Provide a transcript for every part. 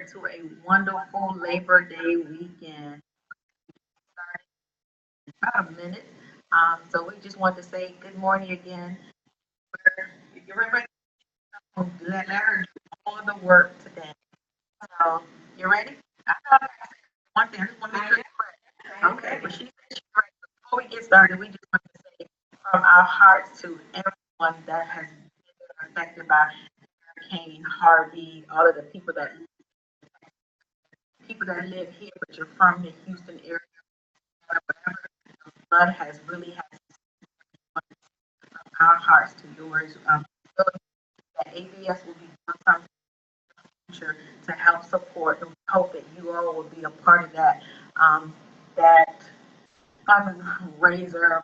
to a wonderful Labor Day weekend. About a minute. So we just want to say good morning again. If you remember, let her do all the work today. So you ready? I thought I said one thing. I just want to make sure you're ready. Okay, but she said she's ready. Before we get started, we just want to say from our hearts to everyone that has been affected by Hurricane Harvey, all of the people that live here, but you're from the Houston area, whatever the flood has really had our hearts to yours. That ABS will be doing something in the future to help support, and we hope that you all will be a part of that. That fundraiser.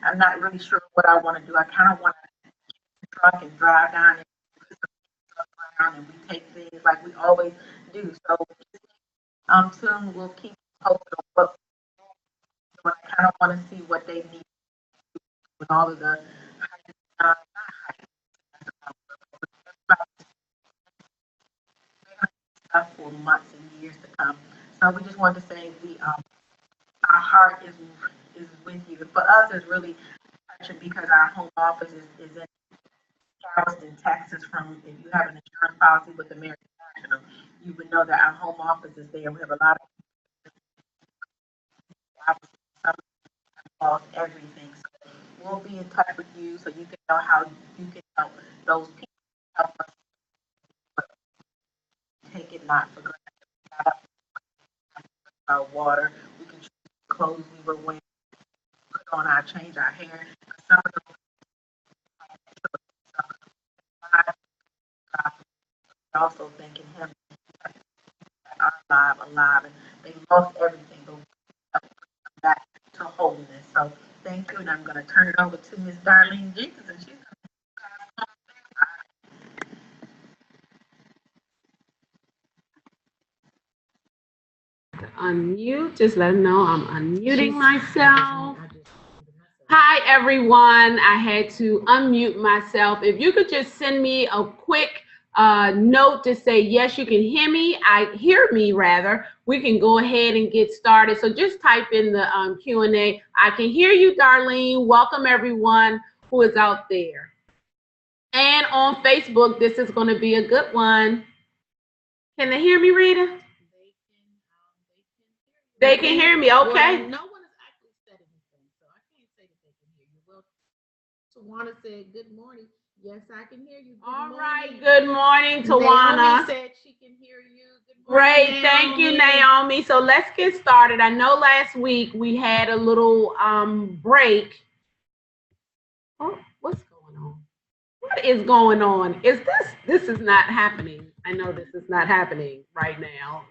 I'm not really sure what I want to do. I kind of want to truck and drive down and put some stuff around, and we take things like we always do. So soon we'll keep posted on what I kind of want to see what they need with all of the not stuff for months and years to come. So we just wanted to say our heart is with you. For us, it's really touching because our home office is in Charleston, Texas. From if you have an insurance policy with American National, you would know that our home office is there. We have a lot of some lost everything. So we'll be in touch with you so you can know how you can help those people. Help us take it not for granted. Our water, we can choose clothes we were wearing, put on our change our hair. Some of those also thanking him are alive, and they lost everything, but we have to come back to holiness. So thank you, and I'm going to turn it over to Miss Darlene Jenkins, and she's going to unmute. Just let them know I'm unmuting myself. Hi, everyone. I had to unmute myself. If you could just send me a quick note to say, yes, you can hear me. Hear me, rather. We can go ahead and get started. So just type in the Q&A. I can hear you, Darlene. Welcome, everyone who is out there. And on Facebook, this is going to be a good one. Can they hear me, Rita? They can hear me, okay. Well, no one has actually said anything, so I can't say that they can hear you. Well, Tawana said, good morning. Yes, I can hear you. All right, good morning, Tawana. Naomi said she can hear you. Good morning, Naomi. Thank you, Naomi. So let's get started. I know last week we had a little break. Oh, what's going on? What is going on? This is not happening. I know this is not happening right now.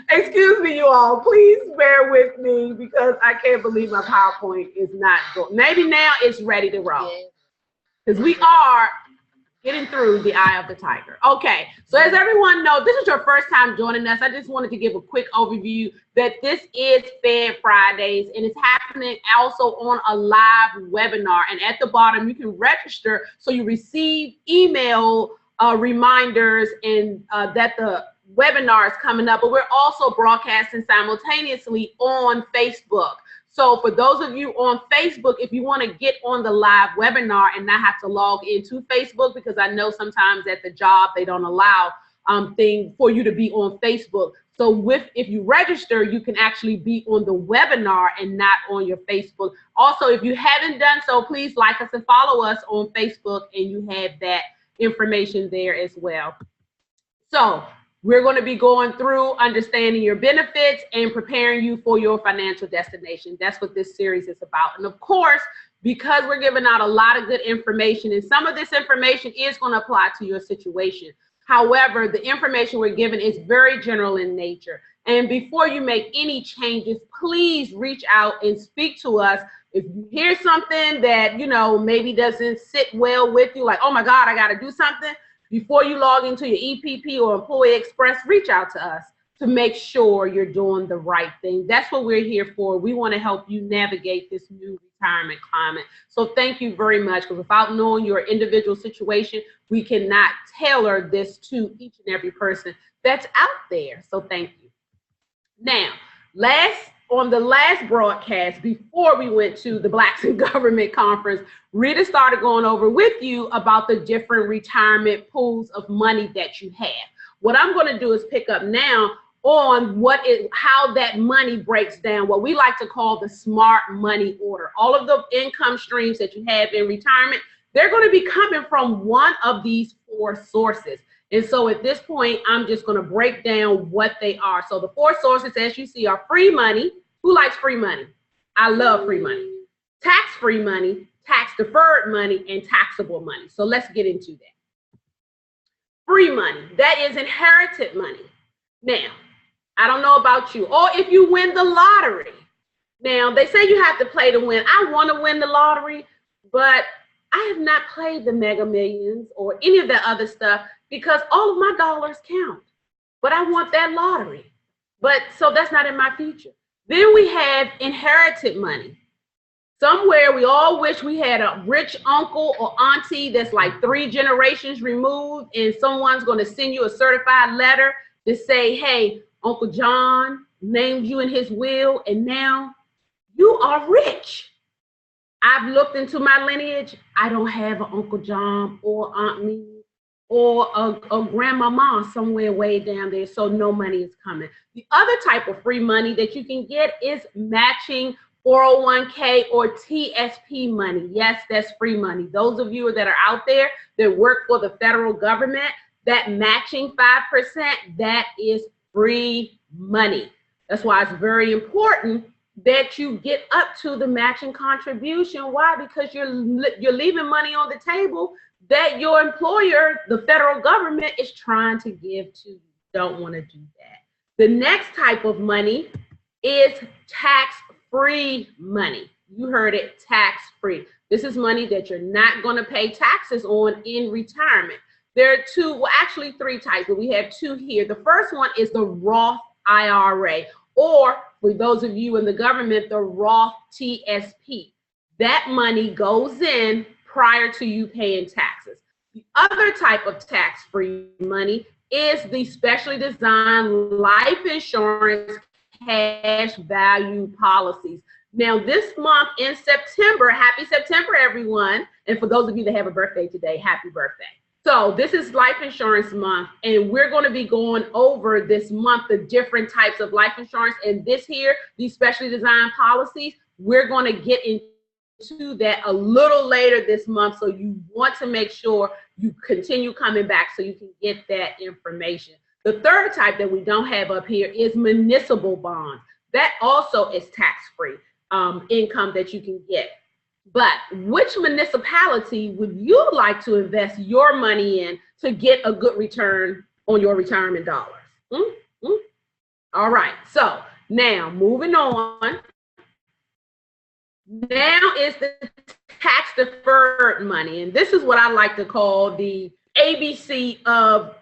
Excuse me, you all. Please bear with me because I can't believe my PowerPoint is not going. Maybe now it's ready to roll. Because we are getting through the eye of the tiger. Okay, so as everyone knows, this is your first time joining us. I just wanted to give a quick overview that this is Fed Fridays, and it's happening also on a live webinar. And at the bottom, you can register so you receive email reminders and that the webinar is coming up. But we're also broadcasting simultaneously on Facebook. So for those of you on Facebook, if you want to get on the live webinar and not have to log into Facebook, because I know sometimes at the job they don't allow thing for you to be on Facebook. So if you register, you can actually be on the webinar and not on your Facebook. Also, if you haven't done so, please like us and follow us on Facebook, and you have that information there as well. So we're going to be going through understanding your benefits and preparing you for your financial destination. That's what this series is about. And of course, because we're giving out a lot of good information, and some of this information is going to apply to your situation. However, the information we're giving is very general in nature. And before you make any changes, please reach out and speak to us. If you hear something that, maybe doesn't sit well with you, like, oh my God, I got to do something. Before you log into your EPP or Employee Express, reach out to us to make sure you're doing the right thing. That's what we're here for. We want to help you navigate this new retirement climate. So thank you very much, because without knowing your individual situation, we cannot tailor this to each and every person that's out there. So thank you. Now, on the last broadcast, before we went to the Blacks in Government Conference, Rita started going over with you about the different retirement pools of money that you have. What I'm going to do is pick up now on how that money breaks down, what we like to call the smart money order. All of the income streams that you have in retirement, they're going to be coming from one of these 4 sources. And so at this point, I'm just going to break down what they are. So the 4 sources, as you see, are free money. Who likes free money? I love free money. Tax-free money, tax-deferred money, and taxable money. So let's get into that. Free money, that is inherited money. Now, I don't know about you, or if you win the lottery. Now, they say you have to play to win. I want to win the lottery, but I have not played the Mega Millions or any of that other stuff because all of my dollars count. But I want that lottery. But so that's not in my future. Then we have inherited money. Somewhere we all wish we had a rich uncle or auntie that's like 3 generations removed, and someone's going to send you a certified letter to say, hey, Uncle John named you in his will, and now you are rich. I've looked into my lineage. I don't have an Uncle John or Aunt Mimi or a grandmama somewhere way down there, so no money is coming. The other type of free money that you can get is matching 401k or TSP money. Yes, that's free money. Those of you that are out there that work for the federal government, that matching 5%, that is free money. That's why it's very important that you get up to the matching contribution. Why? Because you're leaving money on the table that your employer, the federal government, is trying to give to you. Don't want to do that. The next type of money is tax-free money. You heard it, tax-free. This is money that you're not going to pay taxes on in retirement. There are 2, well, actually 3 types, but we have 2 here. The first one is the Roth IRA, or for those of you in the government, the Roth TSP. That money goes in prior to you paying taxes. The other type of tax-free money is the specially designed life insurance cash value policies. Now, this month in September, happy September, everyone. And for those of you that have a birthday today, happy birthday. So this is life insurance month, and we're going to be going over this month the different types of life insurance. And this here, these specially designed policies, we're going to get into that a little later this month. So you want to make sure you continue coming back so you can get that information. The third type that we don't have up here is municipal bonds. That also is tax-free income that you can get. But which municipality would you like to invest your money in to get a good return on your retirement dollars? All right, so now moving on. Now is the tax deferred money. And this is what I like to call the ABC of,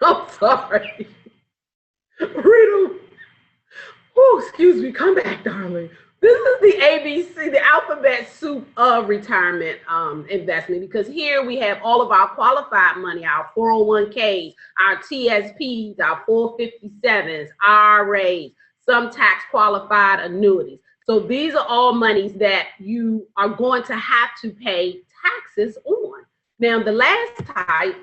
I'm sorry. Rita, oh, excuse me, come back, darling. This is the ABC, the alphabet soup of retirement investment, because here we have all of our qualified money, our 401ks, our TSPs, our 457s, IRAs, some tax qualified annuities. So these are all monies that you are going to have to pay taxes on. Now the last type,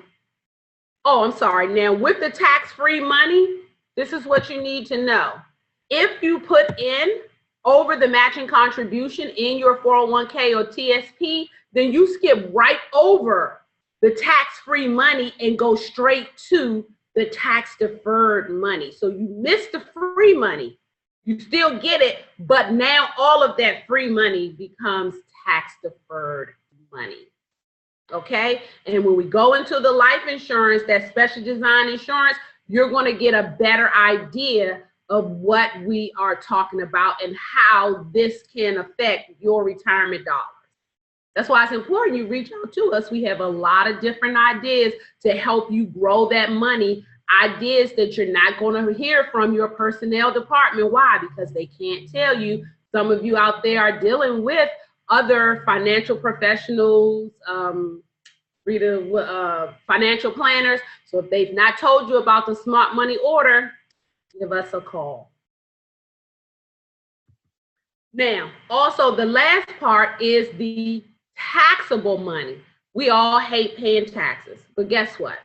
oh, I'm sorry. Now with the tax-free money, this is what you need to know. If you put in over the matching contribution in your 401k or TSP, then you skip right over the tax-free money and go straight to the tax-deferred money. So you miss the free money. You still get it, but now all of that free money becomes tax-deferred money. Okay? And when we go into the life insurance, that special design insurance, you're going to get a better idea of what we are talking about and how this can affect your retirement dollars. That's why it's important you reach out to us. We have a lot of different ideas to help you grow that money, ideas that you're not going to hear from your personnel department. Why? Because they can't tell you Some of you out there are dealing with other financial professionals, financial planners. So if they've not told you about the smart money order, give us a call. Now, also the last part is the taxable money. We all hate paying taxes, but guess what?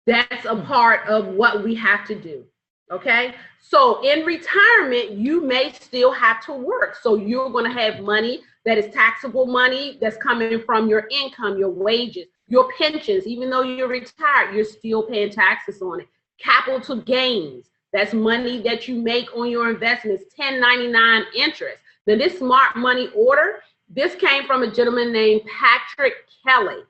That's a part of what we have to do, okay? So in retirement, you may still have to work. So you're gonna have money that is taxable money that's coming from your income, your wages, your pensions. Even though you're retired, you're still paying taxes on it. Capital gains, that's money that you make on your investments, 1099 interest. Now this smart money order, this came from a gentleman named Patrick Kelly,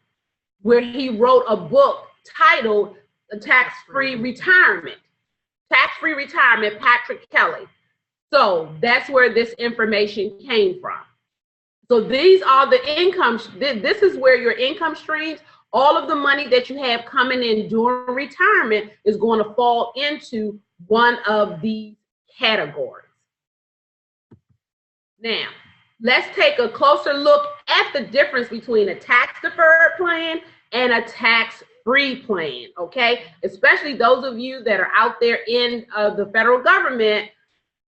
where he wrote a book titled Tax-Free Retirement. Tax-Free Retirement, Patrick Kelly. So that's where this information came from. So these are the income, this is where your income streams, all of the money that you have coming in during retirement is going to fall into one of these categories. Now, let's take a closer look at the difference between a tax-deferred plan and a tax-free plan, okay? Especially those of you that are out there in the federal government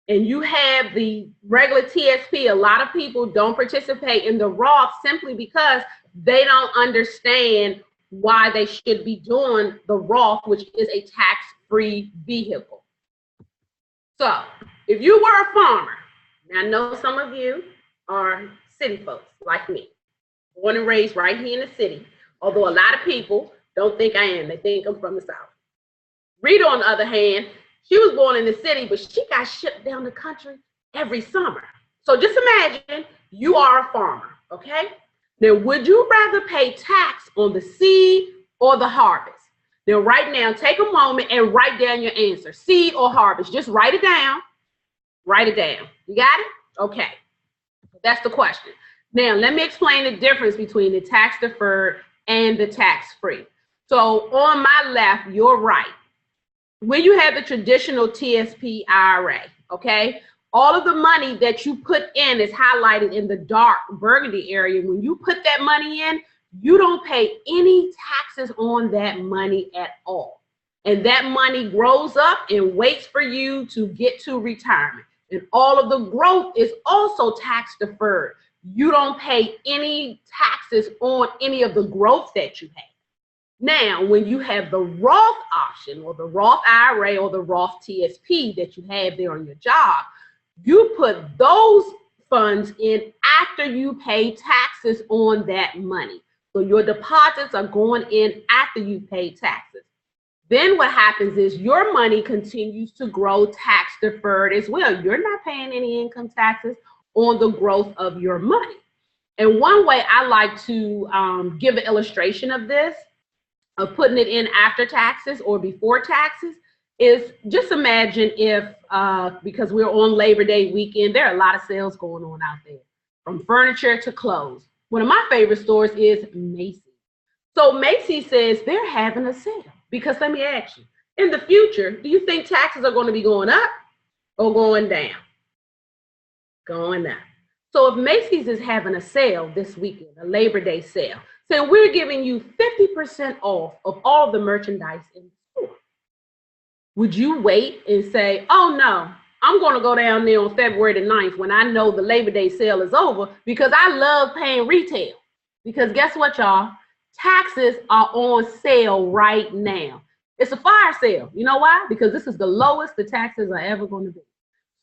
and you have the regular TSP. A lot of people don't participate in the Roth simply because they don't understand why they should be doing the Roth, which is a tax-free vehicle. So if you were a farmer, now I know some of you are city folks like me, born and raised right here in the city, although a lot of people don't think I am. They think I'm from the South. Rita, on the other hand, she was born in the city, but she got shipped down the country every summer. So just imagine you are a farmer, okay? Now, would you rather pay tax on the seed or the harvest? Now, right now, take a moment and write down your answer, seed or harvest. Just write it down. Write it down. You got it? Okay. That's the question. Now, let me explain the difference between the tax-deferred and the tax-free. So on my left, you're right. When you have the traditional TSP IRA, okay, all of the money that you put in is highlighted in the dark burgundy area. When you put that money in, you don't pay any taxes on that money at all. And that money grows up and waits for you to get to retirement. And all of the growth is also tax deferred. You don't pay any taxes on any of the growth that you have. Now, when you have the Roth option or the Roth IRA or the Roth TSP that you have there on your job, you put those funds in after you pay taxes on that money. So your deposits are going in after you pay taxes. Then what happens is your money continues to grow tax deferred as well. You're not paying any income taxes on the growth of your money. And one way I like to give an illustration of this, of putting it in after taxes or before taxes, is just imagine if, because we're on Labor Day weekend, there are a lot of sales going on out there, from furniture to clothes. One of my favorite stores is Macy's. So Macy's says they're having a sale. Because let me ask you, in the future, do you think taxes are going to be going up or going down? Going up. So if Macy's is having a sale this weekend, a Labor Day sale, so we're giving you 50% off of all the merchandise in the store, would you wait and say, oh no, I'm going to go down there on February the 9th when I know the Labor Day sale is over, because I love paying retail? Because guess what, y'all? Taxes are on sale right now. It's a fire sale. You know why? Because this is the lowest the taxes are ever going to be.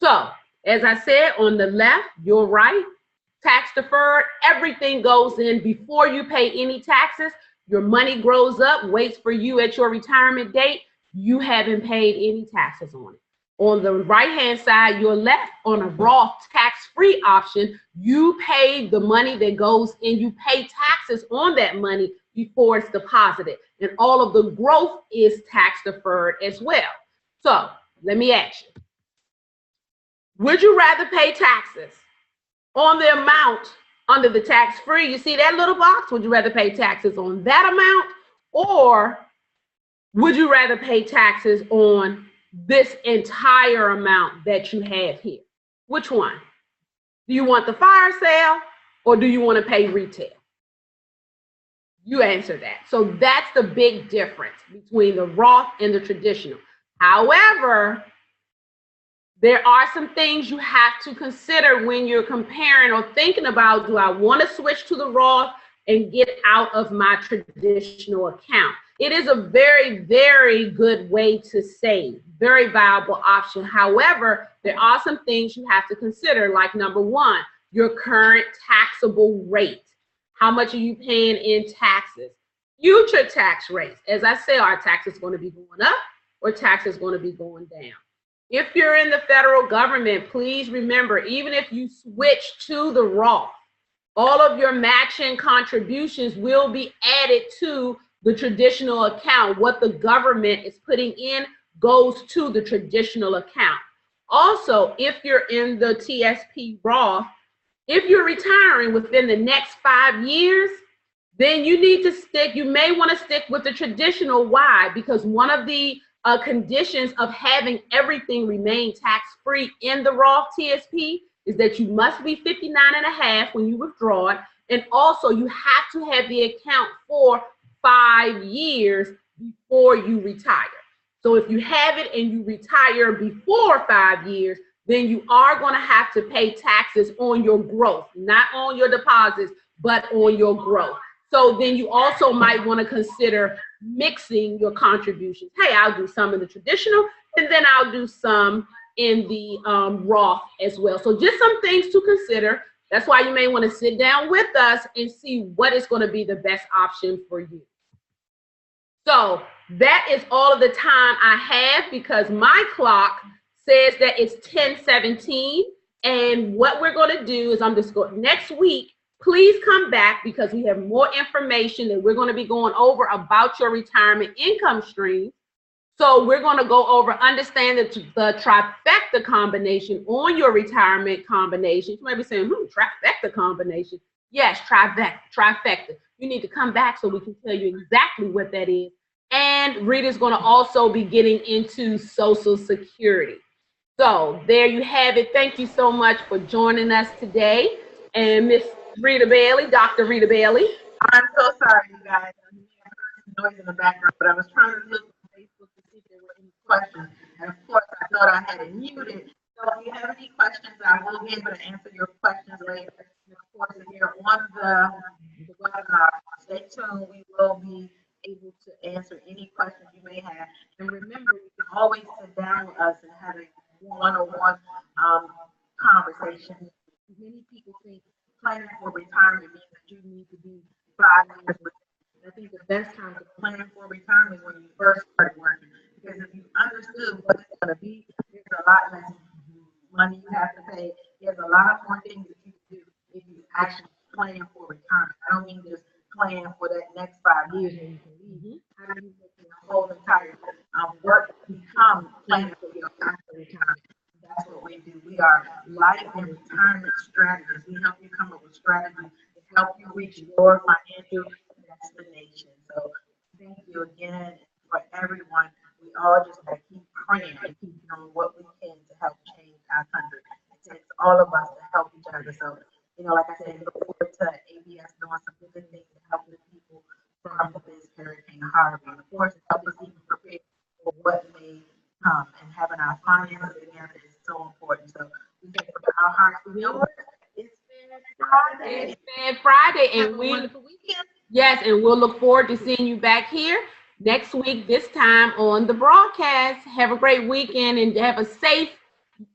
So, as I said, on the left, you're right. Tax deferred, everything goes in before you pay any taxes. Your money grows up, waits for you at your retirement date. You haven't paid any taxes on it. On the right-hand side, your left, on a Roth tax-free option, you pay the money that goes in. You pay taxes on that money before it's deposited. And all of the growth is tax deferred as well. So let me ask you, would you rather pay taxes on the amount under the tax-free? You see that little box? Would you rather pay taxes on that amount, or would you rather pay taxes on this entire amount that you have here? Which one? Do you want the fire sale or do you want to pay retail? You answer that. So that's the big difference between the Roth and the traditional. However, there are some things you have to consider when you're comparing or thinking about, do I want to switch to the Roth and get out of my traditional account? It is a very, very good way to save, very viable option. However, there are some things you have to consider, like number one, your current taxable rate. How much are you paying in taxes? Future tax rates. As I say, are taxes going to be going up or taxes going to be going down? If you're in the federal government, please remember, even if you switch to the Roth, all of your matching contributions will be added to the traditional account. What the government is putting in goes to the traditional account. Also, if you're in the TSP Roth, if you're retiring within the next 5 years, then you need to stick, you may want to stick with the traditional. Why? Because one of the conditions of having everything remain tax-free in the Roth TSP is that you must be 59 and a half when you withdraw it. And also you have to have the account for 5 years before you retire. So if you have it and you retire before 5 years, then you are going to have to pay taxes on your growth, not on your deposits, but on your growth. So then you also might want to consider mixing your contributions. Hey, I'll do some in the traditional, and then I'll do some in the Roth as well. So just some things to consider. That's why you may want to sit down with us and see what is going to be the best option for you. So that is all of the time I have, because my clock says that it's 10:17. And what we're going to do is I'm just going next week. Please come back, because we have more information that we're going to be going over about your retirement income stream. So we're going to go over, understand the trifecta combination on your retirement combination. You might be saying, trifecta combination. Yes, trifecta. You need to come back so we can tell you exactly what that is. And Rita's going to also be getting into Social Security. So there you have it. Thank you so much for joining us today. And Miss Rita Bailey, Dr. Rita Bailey. I'm so sorry, you guys. I heard noise in the background, but I was trying to look on Facebook to see if there were any questions. And of course, I thought I had it muted. So if you have any questions, I will be able to answer your questions later. And of course, if you're on the webinar, stay tuned. We will be able to answer any questions you may have. And remember, you can always sit down with us and have a one-on-one conversation. Many people think planning for retirement means that you need to be 5 years with. I think the best time to plan for retirement is when you first start working, because if you understood what it's going to be, there's a lot less money you have to pay. There's a lot more things that you can do if you actually plan for retirement. I don't mean just plan for that next 5 years and you can leave. How do you make your whole entire work become planning for your after retirement? That's what we do. We are life and retirement strategists. We help you come up with strategies to help you reach your financial destination. So thank you again for everyone. We all just gotta keep praying and keep doing what we can to help change our country. It takes all of us to help each other. So, like I said, look forward to ABS doing some good things to help the people from this Hurricane Harvey. And of course, help us even prepare for what may come, and having our finances together is so important. So we take our hearts to yours. It's been Friday. It's been Friday, and we'll look forward to seeing you back here next week, this time on the broadcast. Have a great weekend and have a safe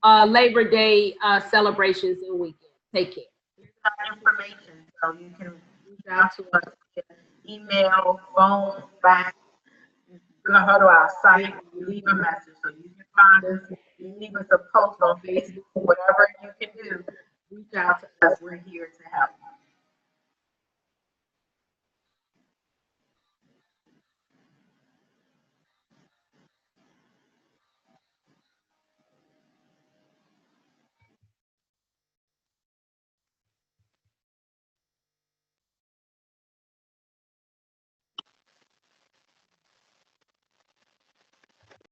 Labor Day celebrations and weekend. Take care. Here's our information, so you can reach out to us, email, phone, fax. Go to our site, leave a message, so you can find us. You leave us a post on Facebook, whatever you can do. Reach out to us. We're here to help.